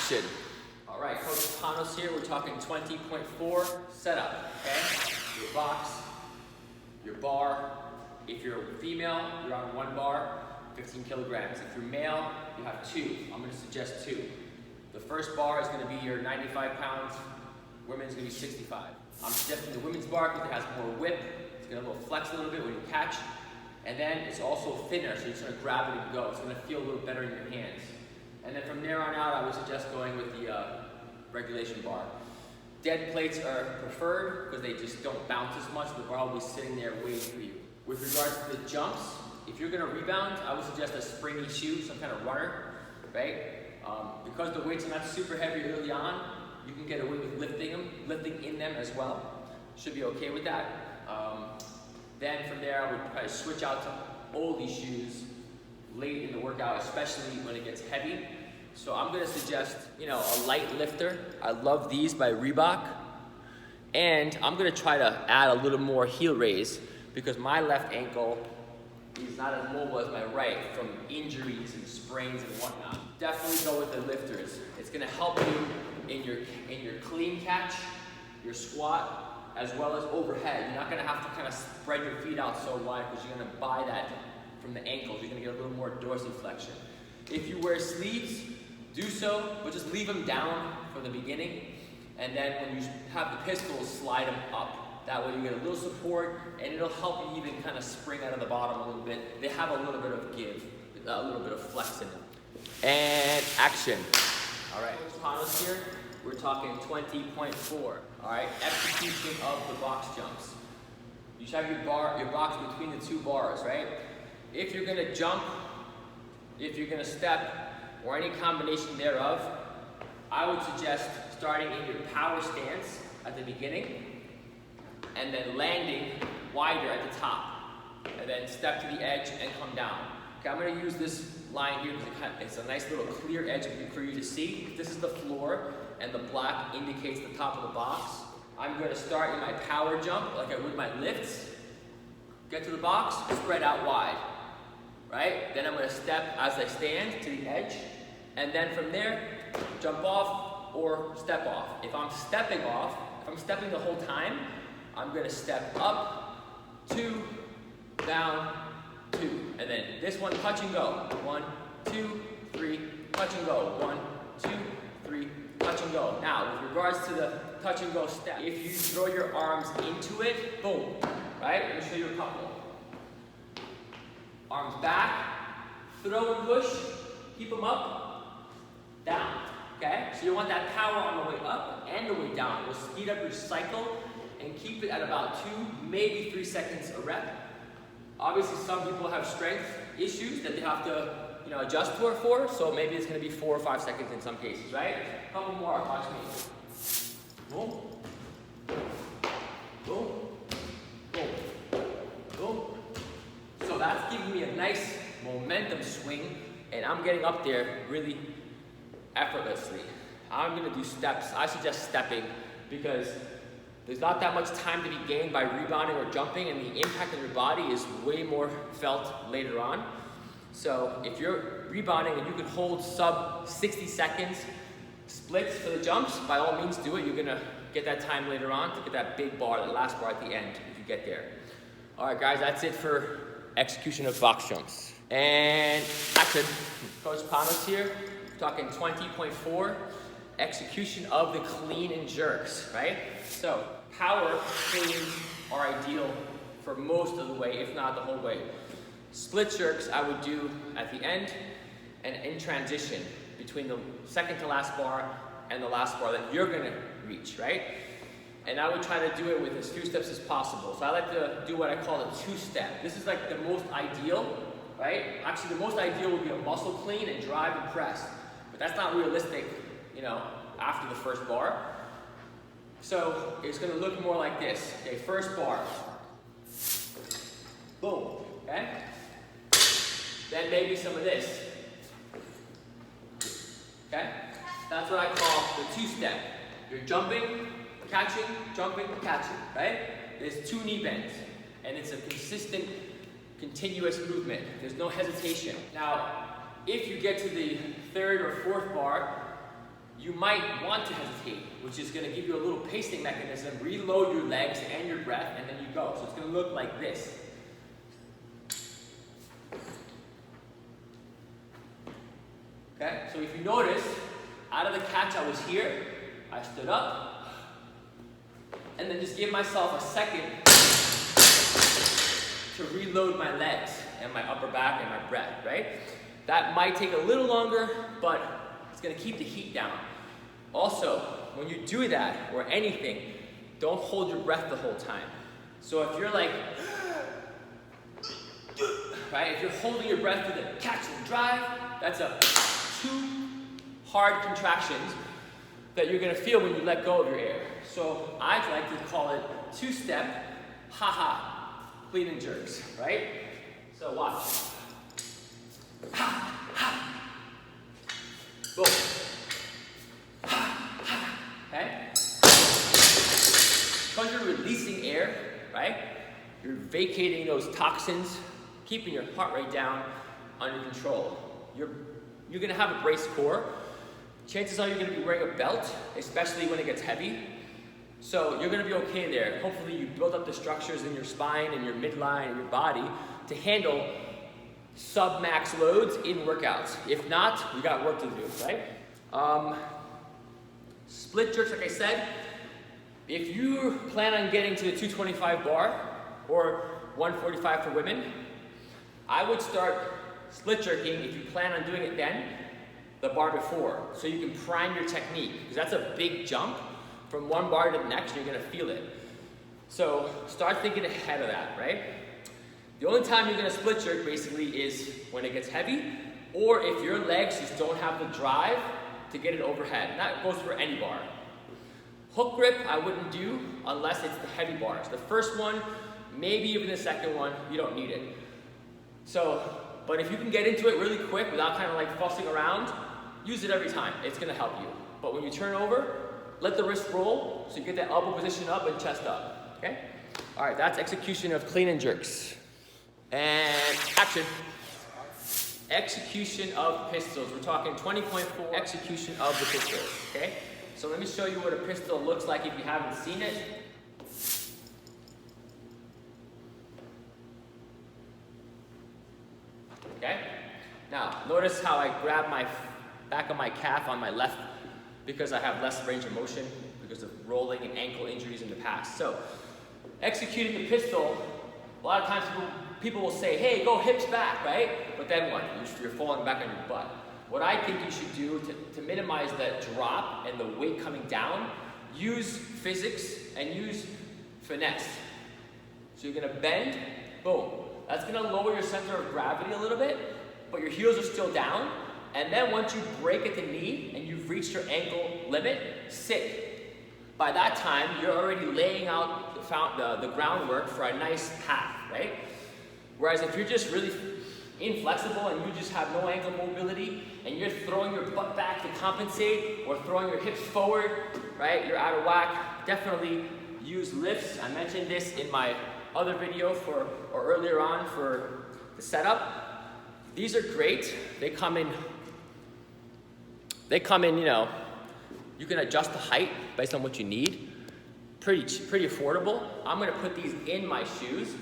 action. All right, CoachPanos here. We're talking 20.4 setup, okay? Your box, your bar. If you're female, you're on 1 bar, 15 kilograms. If you're male, you have 2. I'm gonna suggest 2. The first bar is gonna be your 95 pounds. Women's gonna be 65. I'm suggesting the women's bar because it has more whip. It's gonna flex a little bit when you catch. And then it's also thinner, so you're just gonna grab it and go. It's gonna feel a little better in your hands. And then from there on out, I would suggest going with the regulation bar. Dead plates are preferred because they just don't bounce as much. The bar will be sitting there waiting for you. With regards to the jumps, if you're gonna rebound, I would suggest a springy shoe, some kind of runner, right? Because the weights are not super heavy early on, you can get away with lifting in them as well. Should be okay with that. Then from there, I would probably switch out to oldie shoes late in the workout, especially when it gets heavy. So I'm gonna suggest, a light lifter. I love these by Reebok. And I'm gonna try to add a little more heel raise because my left ankle is not as mobile as my right from injuries and sprains and whatnot. Definitely go with the lifters. It's gonna help you in your clean catch, your squat, as well as overhead. You're not gonna have to kind of spread your feet out so wide because you're gonna buy that from the ankles. You're gonna get a little more dorsiflexion. If you wear sleeves, do so, but just leave them down for the beginning. And then when you have the pistols, slide them up. That way you get a little support and it'll help you even kind of spring out of the bottom a little bit. They have a little bit of give, a little bit of flex in them. And action. All right, CoachPanos here. We're talking 20.4. All right, execution of the box jumps. You should have your box between the 2 bars, right? If you're gonna jump, if you're gonna step, or any combination thereof, I would suggest starting in your power stance at the beginning, and then landing wider at the top, and then step to the edge and come down. Okay, I'm gonna use this line here because it's a nice little clear edge for you to see. This is the floor, and the black indicates the top of the box. I'm gonna start in my power jump like I would my lifts. Get to the box, spread out wide, right? Then I'm gonna step as I stand to the edge, and then from there, jump off or step off. If I'm stepping the whole time, I'm gonna step up, 2, down, 2. And then this one, touch and go. 1, 2, 3, touch and go. 1, 2, 3, touch and go. Now, with regards to the touch and go step, if you throw your arms into it, boom, right? Let me show you a couple. Arms back, throw and push, keep them up, down, okay? So you want that power on the way up and the way down. It will speed up your cycle and keep it at about 2, maybe 3 seconds a rep. Obviously, some people have strength issues that they have to, adjust for, so maybe it's gonna be 4 or 5 seconds in some cases, right? A couple more, watch me. Boom, boom, boom, boom. So that's giving me a nice momentum swing, and I'm getting up there really effortlessly. I'm gonna do steps. I suggest stepping because there's not that much time to be gained by rebounding or jumping, and the impact on your body is way more felt later on. So if you're rebounding and you can hold sub 60 seconds splits for the jumps, by all means do it. You're gonna get that time later on to get that big bar, that last bar at the end if you get there. All right, guys, that's it for execution of box jumps. And action. CoachPanos here. Talking 20.4, execution of the clean and jerks, right? So power cleans are ideal for most of the way, if not the whole way. Split jerks I would do at the end and in transition between the second to last bar and the last bar that you're gonna reach, right? And I would try to do it with as few steps as possible. So I like to do what I call a 2-step. This is like the most ideal, right? Actually, the most ideal would be a muscle clean and drive and press. But that's not realistic, after the first bar. So it's gonna look more like this. Okay, first bar. Boom, okay? Then maybe some of this. Okay? That's what I call the 2-step. You're jumping, catching, right? There's 2 knee bends, and it's a consistent, continuous movement. There's no hesitation. Now, if you get to the 3rd or 4th bar, you might want to hesitate, which is gonna give you a little pacing mechanism, reload your legs and your breath, and then you go. So it's gonna look like this. Okay, so if you notice, out of the catch I was here, I stood up, and then just give myself a second to reload my legs and my upper back and my breath, right? That might take a little longer, but it's gonna keep the heat down. Also, when you do that, or anything, don't hold your breath the whole time. So if you're like, right, if you're holding your breath through the catch and drive, that's a 2 hard contractions that you're gonna feel when you let go of your air. So I like to call it 2-step, ha-ha, clean and jerks, right? So watch. Ha, ha. Boom. Ha, ha. Okay? Because you're releasing air, right? You're vacating those toxins, keeping your heart rate down, under control. You're gonna have a braced core. Chances are you're gonna be wearing a belt, especially when it gets heavy. So you're gonna be okay there. Hopefully you build up the structures in your spine and your midline and your body to handle sub-max loads in workouts. If not, we got work to do, right? Split jerks, like I said, if you plan on getting to the 225 bar or 145 for women, I would start split jerking, if you plan on doing it then, the bar before, so you can prime your technique, because that's a big jump from one bar to the next, you're gonna feel it. So start thinking ahead of that, right? The only time you're gonna split jerk basically is when it gets heavy, or if your legs just don't have the drive to get it overhead. And that goes for any bar. Hook grip, I wouldn't do unless it's the heavy bars. The first one, maybe even the second one, you don't need it. So, but if you can get into it really quick without kind of like fussing around, use it every time. It's gonna help you. But when you turn over, let the wrist roll so you get that elbow position up and chest up, okay? All right, that's execution of clean and jerks. And action. Execution of pistols. We're talking 20.4 execution of the pistols, okay? So let me show you what a pistol looks like if you haven't seen it. Okay? Now, notice how I grab my back of my calf on my left because I have less range of motion because of rolling and ankle injuries in the past. So, executing the pistol, a lot of times people will say, hey, go hips back, right? But then what? You're falling back on your butt. What I think you should do to minimize that drop and the weight coming down, use physics and use finesse. So you're gonna bend, boom. That's gonna lower your center of gravity a little bit, but your heels are still down. And then once you break at the knee and you've reached your ankle limit, sit. By that time, you're already laying out the groundwork for a nice path, right? Whereas if you're just really inflexible and you just have no ankle mobility and you're throwing your butt back to compensate or throwing your hips forward, right? You're out of whack. Definitely use lifts. I mentioned this in my other video or earlier on for the setup. These are great. They come in, you know, you can adjust the height based on what you need. Pretty affordable. I'm gonna put these in my shoes.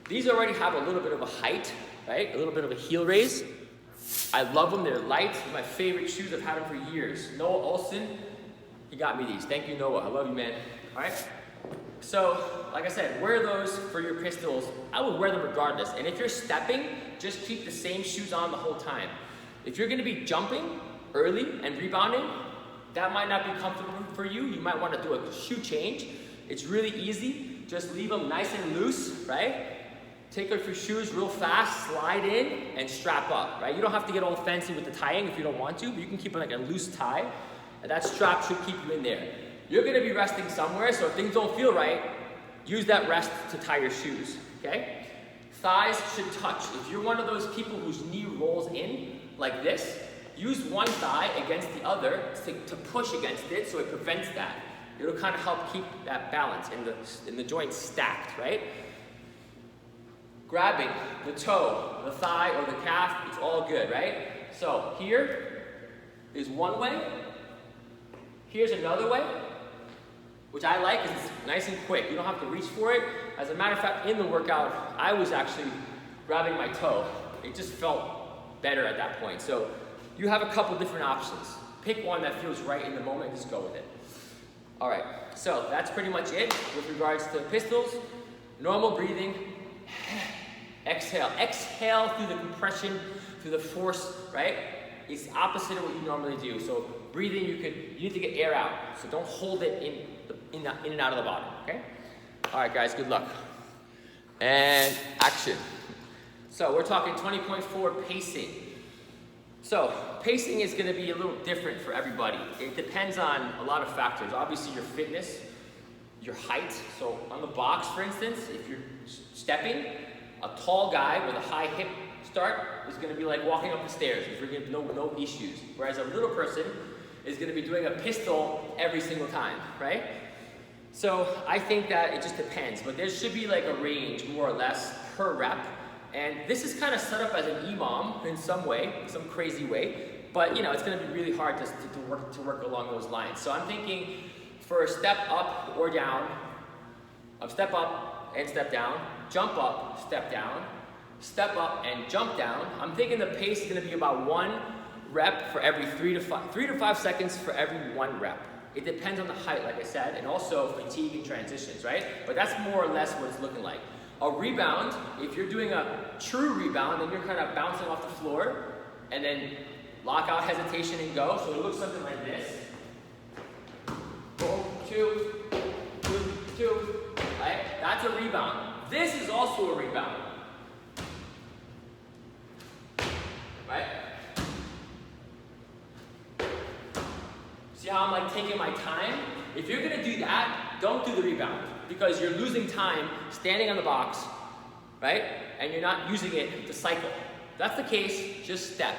These already have a little bit of a height, right? A little bit of a heel raise. I love them, they're light. They're my favorite shoes, I've had them for years. Noah Olson, he got me these. Thank you, Noah, I love you, man. All right? So, like I said, wear those for your pistols. I would wear them regardless. And if you're stepping, just keep the same shoes on the whole time. If you're gonna be jumping early and rebounding, that might not be comfortable for you. You might wanna do a shoe change. It's really easy. Just leave them nice and loose, right? Take off your shoes real fast, slide in, and strap up, right? You don't have to get all fancy with the tying if you don't want to, but you can keep it like a loose tie, and that strap should keep you in there. You're gonna be resting somewhere, so if things don't feel right, use that rest to tie your shoes, okay? Thighs should touch. If you're one of those people whose knee rolls in, like this, use one thigh against the other to push against it so it prevents that. It'll kind of help keep that balance in the joints stacked, right? Grabbing the toe, the thigh, or the calf, it's all good, right? So here is one way, Here's another way, which I like, because it's nice and quick. You don't have to reach for it. As a matter of fact, in the workout, I was actually grabbing my toe. It just felt better at that point. So you have a couple different options. Pick one that feels right in the moment, just go with it. All right, so that's pretty much it with regards to pistols. Normal breathing, exhale. Exhale through the compression, through the force, right? It's opposite of what you normally do. So breathing, you need to get air out. So don't hold it in and out of the body, okay? All right, guys, good luck. And action. So we're talking 20.4 pacing. So pacing is gonna be a little different for everybody. It depends on a lot of factors. Obviously your fitness, your height. So on the box, for instance, if you're stepping, a tall guy with a high hip start is gonna be like walking up the stairs. You're gonna have no issues. Whereas a little person is gonna be doing a pistol every single time, right? So I think that it just depends, but there should be like a range more or less per rep. And this is kind of set up as an EMOM in some way, some crazy way, but you know, it's gonna be really hard to work along those lines. So I'm thinking for a step up or down, step up and step down, jump up, step up and jump down. I'm thinking the pace is gonna be about 1 rep for every 3 to 5 seconds for every 1 rep. It depends on the height, like I said, and also fatigue and transitions, right? But that's more or less what it's looking like. A rebound, if you're doing a true rebound, then you're kind of bouncing off the floor and then lock out, hesitation, and go. So it looks something like this. Boom, 2, 2, 2, right? That's a rebound. This is also a rebound, right? See how I'm like taking my time? If you're gonna do that, don't do the rebound because you're losing time standing on the box, right? And you're not using it to cycle. If that's the case, just step.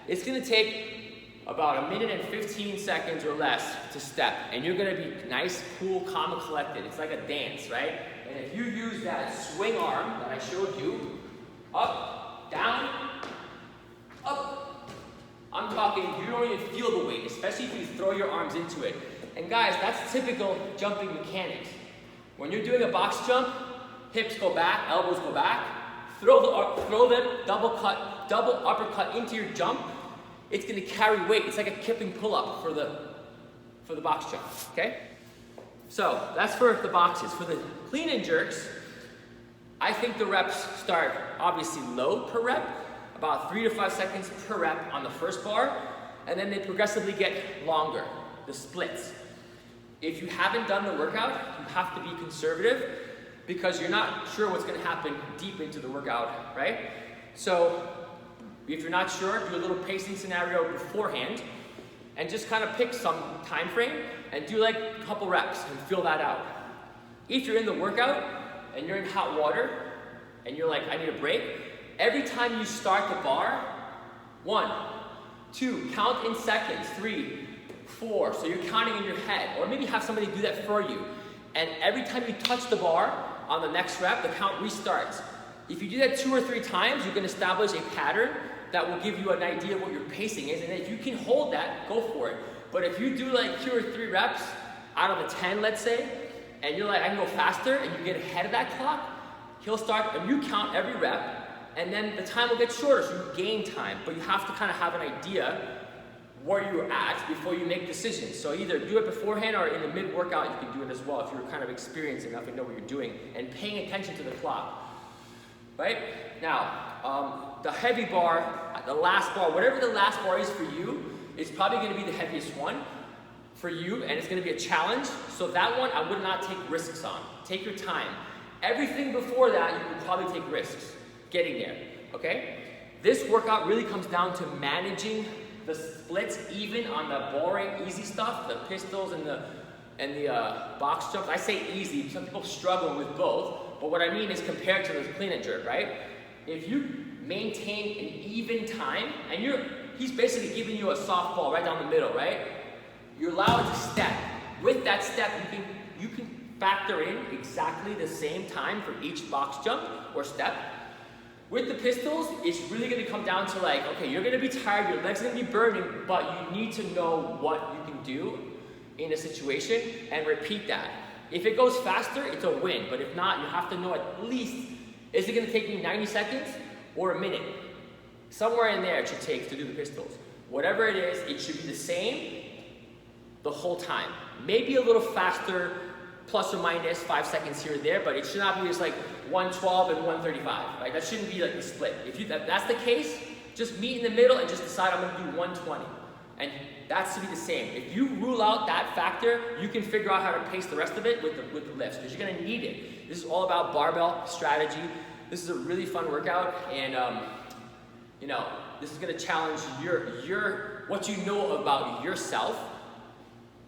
It's gonna take about 1 minute and 15 seconds or less to step, and you're gonna be nice, cool, calm, and collected. It's like a dance, right? And if you use that swing arm that I showed you, up, down, up, I'm talking, you don't even feel the weight, especially if you throw your arms into it. And guys, that's typical jumping mechanics. When you're doing a box jump, hips go back, elbows go back, throw them, double uppercut into your jump. It's gonna carry weight. It's like a kipping pull-up for the box jump, okay? So that's for the boxes. For the clean and jerks, I think the reps start obviously low per rep, about 3 to 5 seconds per rep on the first bar, and then they progressively get longer, the splits. If you haven't done the workout, you have to be conservative because you're not sure what's gonna happen deep into the workout, right? So if you're not sure, do a little pacing scenario beforehand and just kind of pick some time frame and do like a couple reps and feel that out. If you're in the workout and you're in hot water and you're like, I need a break, every time you start the bar, 1, 2, count in seconds, 3, 4, so you're counting in your head, or maybe have somebody do that for you. And every time you touch the bar on the next rep, the count restarts. If you do that 2 or 3 times, you can establish a pattern that will give you an idea of what your pacing is, and if you can hold that, go for it. But if you do like 2 or 3 reps out of the 10, let's say, and you're like, I can go faster, and you get ahead of that clock, he'll start, and you count every rep, and then the time will get shorter, so you gain time, but you have to kind of have an idea where you're at before you make decisions. So either do it beforehand or in the mid-workout, you can do it as well if you're kind of experienced enough and know what you're doing and paying attention to the clock, right? Now, the heavy bar, the last bar, whatever the last bar is for you, is probably gonna be the heaviest one for you, and it's gonna be a challenge. So that one, I would not take risks on. Take your time. Everything before that, you can probably take risks getting there, okay? This workout really comes down to managing the splits even on the boring, easy stuff, the pistols and the box jumps. I say easy, some people struggle with both, but what I mean is compared to the clean and jerk, right? If you maintain an even time, and he's basically giving you a softball right down the middle, right? You're allowed to step. With that step, you can factor in exactly the same time for each box jump or step. With the pistols, it's really gonna come down to like, okay, you're gonna be tired, your legs are gonna be burning, but you need to know what you can do in a situation and repeat that. If it goes faster, it's a win, but if not, you have to know at least, is it gonna take me 90 seconds or a minute? Somewhere in there it should take to do the pistols. Whatever it is, it should be the same the whole time. Maybe a little faster, plus or minus 5 seconds here or there, but it should not be just like 112 and 135, right? That shouldn't be like the split. If that's the case, just meet in the middle and just decide I'm gonna do 120. And that's to be the same. If you rule out that factor, you can figure out how to pace the rest of it with the lifts, because you're gonna need it. This is all about barbell strategy. This is a really fun workout, and you know, this is gonna challenge what you know about yourself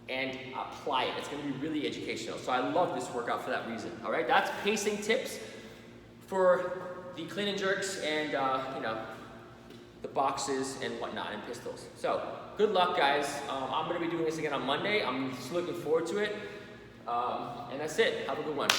and apply it. It's gonna be really educational. So I love this workout for that reason. All right, that's pacing tips for the clean and jerks and you know, the boxes and whatnot and pistols. So good luck, guys. I'm gonna be doing this again on Monday. I'm just looking forward to it. And that's it. Have a good one.